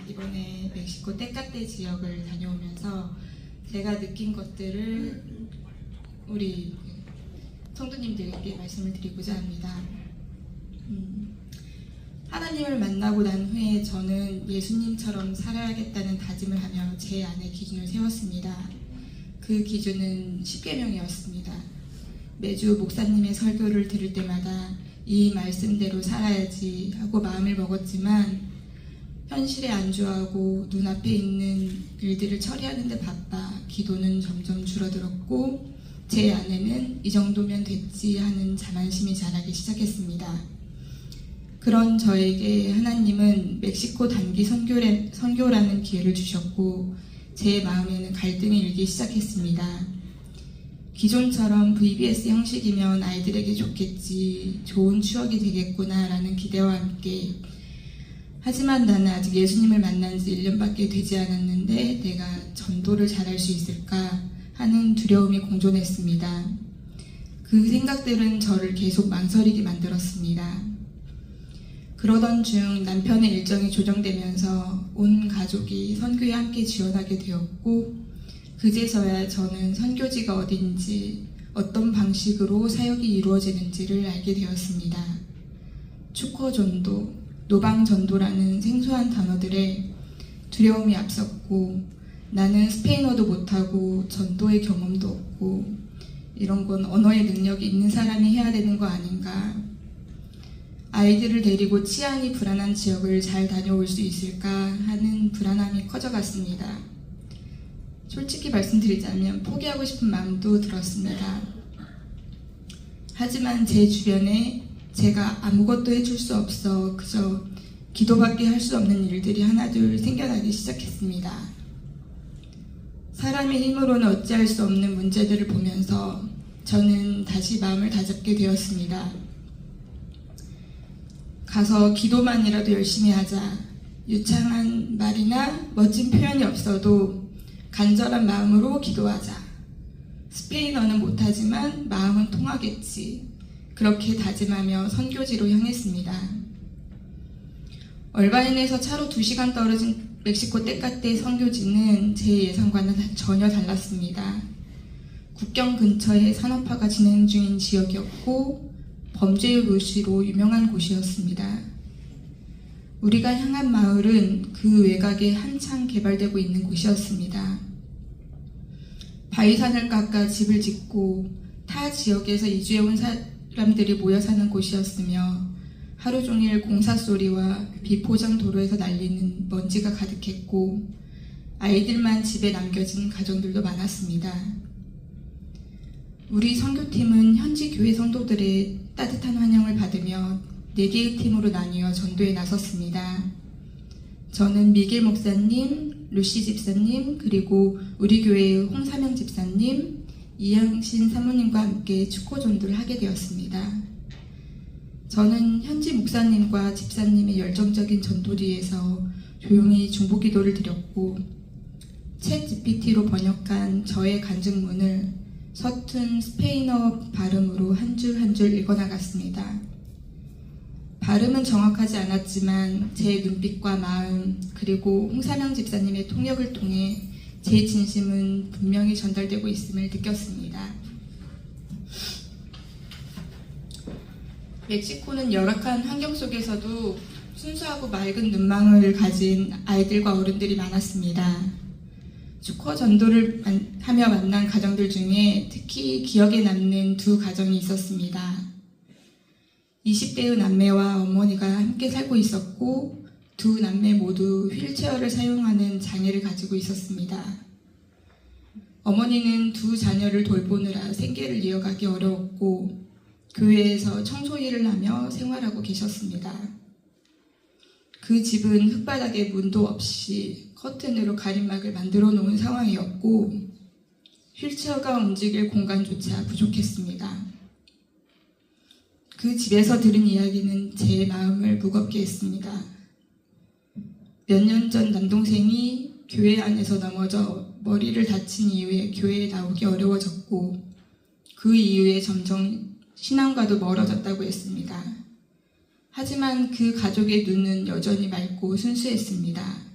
이번에 멕시코 테카테 지역을 다녀오면서 제가 느낀 것들을 우리 성도님들에게 말씀을 드리고자 합니다. 하나님을 만나고 난 후에 저는 예수님처럼 살아야겠다는 다짐을 하며 제 안에 기준을 세웠습니다. 그 기준은 10계명이었습니다. 매주 목사님의 설교를 들을 때마다 이 말씀대로 살아야지 하고 마음을 먹었지만 현실에 안주하고 눈앞에 있는 일들을 처리하는 데 바빠 기도는 점점 줄어들었고 제 안에는 이 정도면 됐지 하는 자만심이 자라기 시작했습니다. 그런 저에게 하나님은 멕시코 단기 선교라는 기회를 주셨고 제 마음에는 갈등이 일기 시작했습니다. 기존처럼 VBS 형식이면 아이들에게 좋겠지, 좋은 추억이 되겠구나 라는 기대와 함께 하지만 나는 아직 예수님을 만난 지 1년밖에 되지 않았는데 내가 전도를 잘할 수 있을까 하는 두려움이 공존했습니다. 그 생각들은 저를 계속 망설이게 만들었습니다. 그러던 중 남편의 일정이 조정되면서 온 가족이 선교에 함께 지원하게 되었고 그제서야 저는 선교지가 어딘지 어떤 방식으로 사역이 이루어지는지를 알게 되었습니다. 축허전도, 노방전도라는 생소한 단어들에 두려움이 앞섰고 나는 스페인어도 못하고 전도의 경험도 없고 이런 건 언어의 능력이 있는 사람이 해야 되는 거 아닌가, 아이들을 데리고 치안이 불안한 지역을 잘 다녀올 수 있을까 하는 불안함이 커져갔습니다. 솔직히 말씀드리자면 포기하고 싶은 마음도 들었습니다. 하지만 제 주변에 제가 아무것도 해줄 수 없어 그저 기도밖에 할 수 없는 일들이 하나둘 생겨나기 시작했습니다. 사람의 힘으로는 어찌할 수 없는 문제들을 보면서 저는 다시 마음을 다잡게 되었습니다. 가서 기도만이라도 열심히 하자. 유창한 말이나 멋진 표현이 없어도 간절한 마음으로 기도하자. 스페인어는 못하지만 마음은 통하겠지. 그렇게 다짐하며 선교지로 향했습니다. 얼바인에서 차로 2시간 떨어진 멕시코 테카테 선교지는 제 예상과는 전혀 달랐습니다. 국경 근처에 산업화가 진행 중인 지역이었고 범죄의 도시로 유명한 곳이었습니다. 우리가 향한 마을은 그 외곽에 한창 개발되고 있는 곳이었습니다. 바위산을 깎아 집을 짓고 타 지역에서 이주해온 사람들이 모여 사는 곳이었으며 하루 종일 공사 소리와 비포장 도로에서 날리는 먼지가 가득했고 아이들만 집에 남겨진 가정들도 많았습니다. 우리 선교팀은 현지 교회 성도들의 따뜻한 환영을 받으며 4개의 팀으로 나뉘어 전도에 나섰습니다. 저는 미겔 목사님, 루시 집사님, 그리고 우리 교회의 홍사명 집사님, 이영신 사모님과 함께 축호 전도를 하게 되었습니다. 저는 현지 목사님과 집사님의 열정적인 전도 뒤에서 조용히 중보기도를 드렸고 챗 GPT로 번역한 저의 간증문을 서툰 스페인어 발음으로 한 줄 한 줄 읽어나갔습니다. 발음은 정확하지 않았지만 제 눈빛과 마음 그리고 홍사명 집사님의 통역을 통해 제 진심은 분명히 전달되고 있음을 느꼈습니다. 멕시코는 열악한 환경 속에서도 순수하고 맑은 눈망울을 가진 아이들과 어른들이 많았습니다. 축허 전도를 하며 만난 가정들 중에 특히 기억에 남는 2 가정이 있었습니다. 20대의 남매와 어머니가 함께 살고 있었고 2 남매 모두 휠체어를 사용하는 장애를 가지고 있었습니다. 어머니는 2 자녀를 돌보느라 생계를 이어가기 어려웠고 교회에서 청소 일을 하며 생활하고 계셨습니다. 그 집은 흙바닥에 문도 없이 커튼으로 가림막을 만들어 놓은 상황이었고 휠체어가 움직일 공간조차 부족했습니다. 그 집에서 들은 이야기는 제 마음을 무겁게 했습니다. 몇 년 전 남동생이 교회 안에서 넘어져 머리를 다친 이후에 교회에 나오기 어려워졌고 그 이후에 점점 신앙과도 멀어졌다고 했습니다. 하지만 그 가족의 눈은 여전히 맑고 순수했습니다.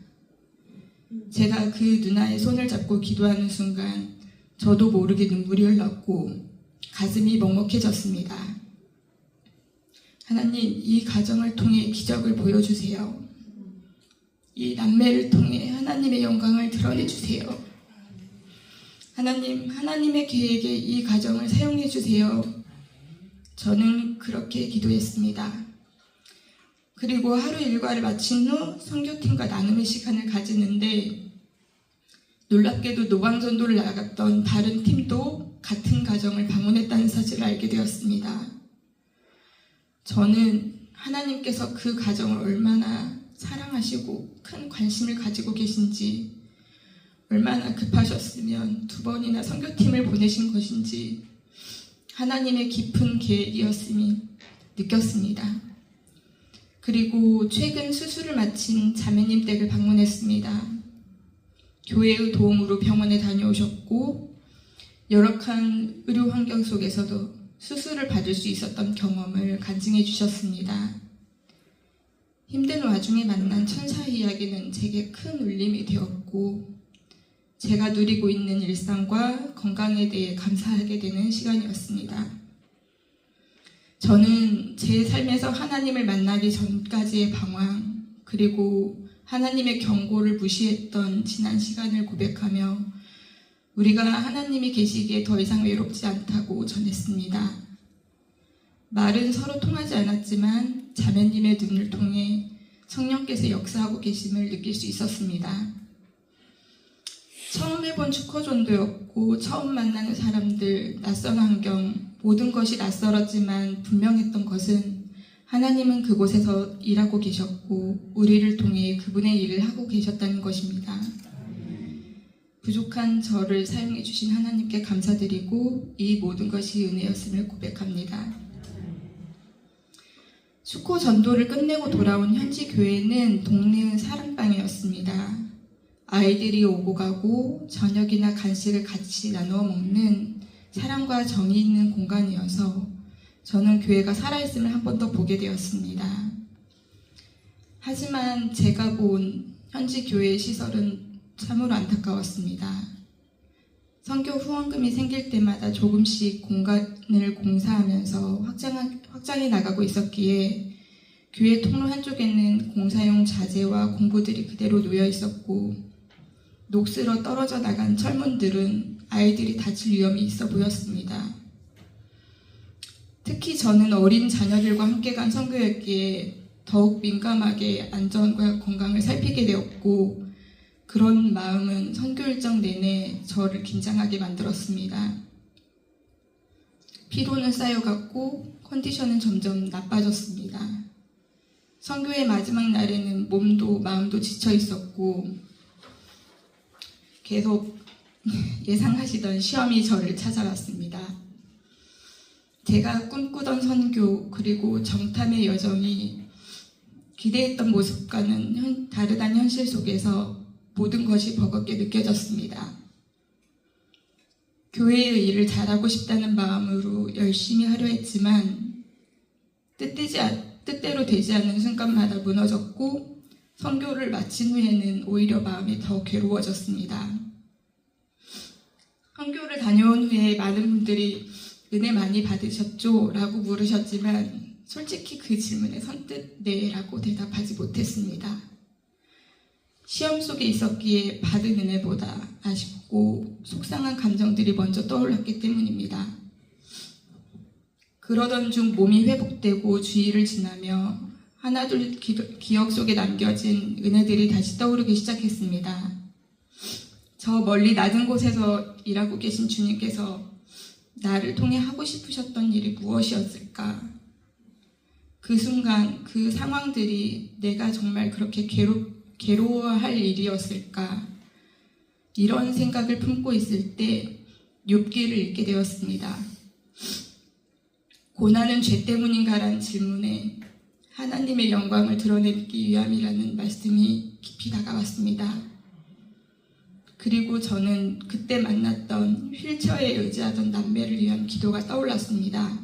제가 그 누나의 손을 잡고 기도하는 순간 저도 모르게 눈물이 흘렀고 가슴이 먹먹해졌습니다. 하나님, 이 가정을 통해 기적을 보여주세요. 이 남매를 통해 하나님의 영광을 드러내주세요. 하나님, 하나님의 계획에 이 가정을 사용해 주세요. 저는 그렇게 기도했습니다. 그리고 하루 일과를 마친 후 선교팀과 나눔의 시간을 가지는데 놀랍게도 노방전도를 나갔던 다른 팀도 같은 가정을 방문했다는 사실을 알게 되었습니다. 저는 하나님께서 그 가정을 얼마나 사랑하시고 큰 관심을 가지고 계신지, 얼마나 급하셨으면 2번이나 선교팀을 보내신 것인지 하나님의 깊은 계획이었음이 느꼈습니다. 그리고 최근 수술을 마친 자매님 댁을 방문했습니다. 교회의 도움으로 병원에 다녀오셨고 열악한 의료 환경 속에서도 수술을 받을 수 있었던 경험을 간증해 주셨습니다. 힘든 와중에 만난 천사 이야기는 제게 큰 울림이 되었고 제가 누리고 있는 일상과 건강에 대해 감사하게 되는 시간이었습니다. 저는 제 삶에서 하나님을 만나기 전까지의 방황, 그리고 하나님의 경고를 무시했던 지난 시간을 고백하며 우리가 하나님이 계시기에 더 이상 외롭지 않다고 전했습니다. 말은 서로 통하지 않았지만 자매님의 눈을 통해 성령께서 역사하고 계심을 느낄 수 있었습니다. 처음 해본 축허전도였고 처음 만나는 사람들, 낯선 환경, 모든 것이 낯설었지만 분명했던 것은 하나님은 그곳에서 일하고 계셨고 우리를 통해 그분의 일을 하고 계셨다는 것입니다. 부족한 저를 사용해 주신 하나님께 감사드리고 이 모든 것이 은혜였음을 고백합니다. 축호 전도를 끝내고 돌아온 현지 교회는 동네의 사랑방이었습니다. 아이들이 오고 가고 저녁이나 간식을 같이 나누어 먹는 사랑과 정이 있는 공간이어서 저는 교회가 살아있음을 한 번 더 보게 되었습니다. 하지만 제가 본 현지 교회의 시설은 참으로 안타까웠습니다. 선교 후원금이 생길 때마다 조금씩 공간을 공사하면서 확장해 나가고 있었기에 교회 통로 한쪽에는 공사용 자재와 공구들이 그대로 놓여 있었고 녹슬어 떨어져 나간 철문들은 아이들이 다칠 위험이 있어 보였습니다. 특히 저는 어린 자녀들과 함께 간 선교였기에 더욱 민감하게 안전과 건강을 살피게 되었고 그런 마음은 선교 일정 내내 저를 긴장하게 만들었습니다. 피로는 쌓여갔고 컨디션은 점점 나빠졌습니다. 선교의 마지막 날에는 몸도 마음도 지쳐 있었고 계속 예상하시던 시험이 저를 찾아왔습니다. 제가 꿈꾸던 선교 그리고 정탐의 여정이 기대했던 모습과는 다르다는 현실 속에서 모든 것이 버겁게 느껴졌습니다. 교회의 일을 잘하고 싶다는 마음으로 열심히 하려 했지만 뜻대로 되지 않는 순간마다 무너졌고 선교를 마친 후에는 오히려 마음이 더 괴로워졌습니다. 선교를 다녀온 후에 많은 분들이 은혜 많이 받으셨죠? 라고 물으셨지만 솔직히 그 질문에 선뜻 네 라고 대답하지 못했습니다. 시험 속에 있었기에 받은 은혜보다 아쉽고 속상한 감정들이 먼저 떠올랐기 때문입니다. 그러던 중 몸이 회복되고 주일을 지나며 하나둘 기억 속에 남겨진 은혜들이 다시 떠오르기 시작했습니다. 저 멀리 낮은 곳에서 일하고 계신 주님께서 나를 통해 하고 싶으셨던 일이 무엇이었을까? 그 순간 그 상황들이 내가 정말 그렇게 괴로워할 일이었을까? 이런 생각을 품고 있을 때 욥기를 읽게 되었습니다. 고난은 죄 때문인가라는 질문에 하나님의 영광을 드러내기 위함이라는 말씀이 깊이 다가왔습니다. 그리고 저는 그때 만났던 휠체어에 의지하던 남매를 위한 기도가 떠올랐습니다.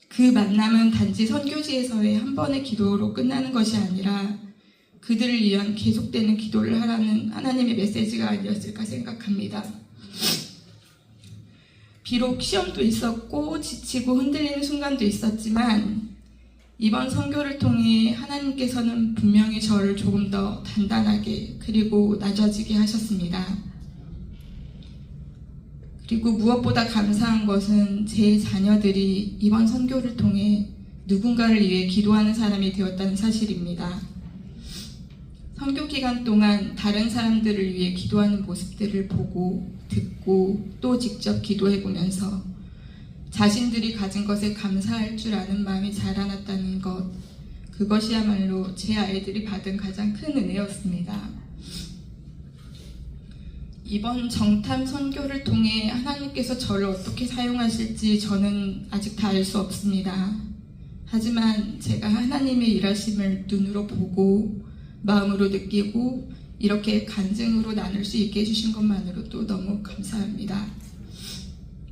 그 만남은 단지 선교지에서의 한 번의 기도로 끝나는 것이 아니라 그 그들을 위한 계속되는 기도를 하라는 하나님의 메시지가 아니었을까 생각합니다. 비록 시험도 있었고 지치고 흔들리는 순간도 있었지만 이번 선교를 통해 하나님께서는 분명히 저를 조금 더 단단하게 그리고 낮아지게 하셨습니다. 그리고 무엇보다 감사한 것은 제 자녀들이 이번 선교를 통해 누군가를 위해 기도하는 사람이 되었다는 사실입니다. 선교 기간 동안 다른 사람들을 위해 기도하는 모습들을 보고 듣고 또 직접 기도해 보면서 자신들이 가진 것에 감사할 줄 아는 마음이 자라났다는 것, 그것이야말로 제 아이들이 받은 가장 큰 은혜였습니다. 이번 정탐 선교를 통해 하나님께서 저를 어떻게 사용하실지 저는 아직 다 알 수 없습니다. 하지만 제가 하나님의 일하심을 눈으로 보고 마음으로 느끼고 이렇게 간증으로 나눌 수 있게 해주신 것만으로도 너무 감사합니다.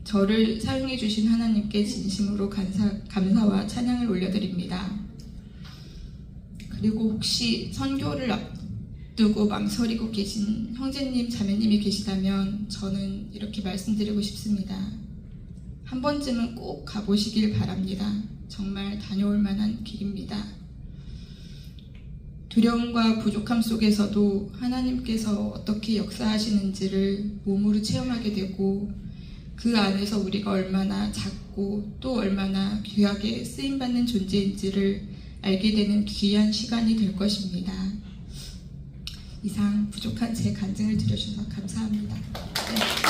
저를 사용해 주신 하나님께 진심으로 감사와 찬양을 올려드립니다. 그리고 혹시 선교를 앞두고 망설이고 계신 형제님, 자매님이 계시다면 저는 이렇게 말씀드리고 싶습니다. 한 번쯤은 꼭 가보시길 바랍니다. 정말 다녀올 만한 길입니다. 두려움과 부족함 속에서도 하나님께서 어떻게 역사하시는지를 몸으로 체험하게 되고 그 안에서 우리가 얼마나 작고 또 얼마나 귀하게 쓰임받는 존재인지를 알게 되는 귀한 시간이 될 것입니다. 이상 부족한 제 간증을 들어주셔서 감사합니다. 네.